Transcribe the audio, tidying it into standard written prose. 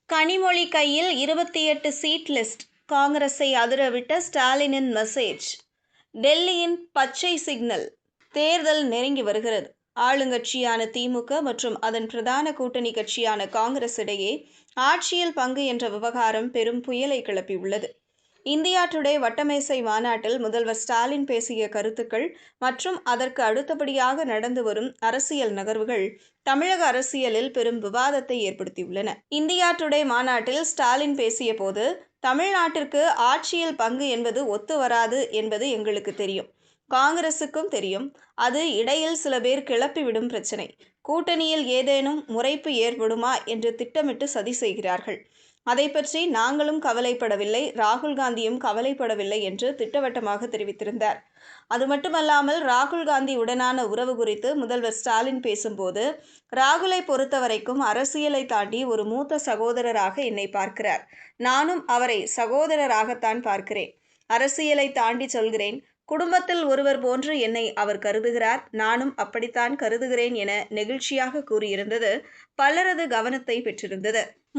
கனிமொழி கையில் 28 seat list. காங்கிரஸை அதிரவிட்ட ஸ்டாலினின் மெசேஜ். டெல்லியின் பச்சை சிக்னல். தேர்தல் நெருங்கி வருகிறது. ஆளுங்கட்சியான திமுக மற்றும் அதன் பிரதான கூட்டணி கட்சியான காங்கிரஸ் இடையே ஆட்சியில் பங்கு என்ற விவகாரம் பெரும் புயலை கிளப்பியுள்ளது. இந்தியா டுடே வட்டமேசை மாநாட்டில் முதல்வர் ஸ்டாலின் பேசிய கருத்துக்கள் மற்றும் அதற்கு அடுத்தபடியாக நடந்து வரும் அரசியல் நகர்வுகள் தமிழக அரசியலில் பெரும் விவாதத்தை ஏற்படுத்தியுள்ளன. இந்தியா டுடே மாநாட்டில் ஸ்டாலின் பேசிய போது, தமிழ்நாட்டிற்கு ஆட்சியில் பங்கு என்பது ஒத்து வராது என்பது எங்களுக்கு தெரியும். காங்கிரசுக்கும் தெரியும். அது இடையில் சில பேர் கிளப்பிவிடும் பிரச்சனை. கூட்டணியில் ஏதேனும் முறைப்பு ஏற்படுமா என்று திட்டமிட்டு சதி செய்கிறார்கள். அதை பற்றி நாங்களும் கவலைப்படவில்லை, ராகுல் காந்தியும் கவலைப்படவில்லை என்று திட்டவட்டமாக தெரிவித்திருந்தார். அது மட்டுமல்லாமல் ராகுல் காந்தி உடனான உறவு குறித்து முதல்வர் ஸ்டாலின் பேசும்போது, ராகுலை பொறுத்தவரைக்கும் அரசியலை தாண்டி ஒரு மூத்த சகோதரராக என்னை பார்க்கிறார். நானும் அவரை சகோதரராகத்தான் பார்க்கிறேன். அரசியலை தாண்டி சொல்கிறேன். குடும்பத்தில் ஒருவர் போன்று என்னை அவர் கருதுகிறார். நானும் அப்படித்தான் கருதுகிறேன் என நெகிழ்ச்சியாக கூறியிருந்தது பலரது கவனத்தை பெற்றிருந்தது.